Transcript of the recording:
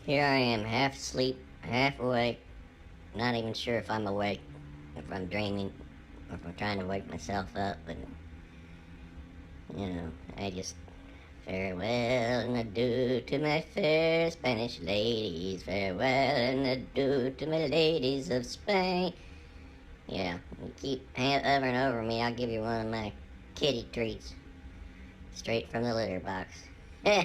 Here I am, half asleep, half awake, not even sure if I'm awake, if I'm dreaming, or if I'm trying to wake myself up, but, I just farewell and adieu to my fair Spanish ladies, farewell and adieu to my ladies of Spain. Yeah, you keep hovering over me, I'll give you one of my kitty treats, straight from the litter box. uh,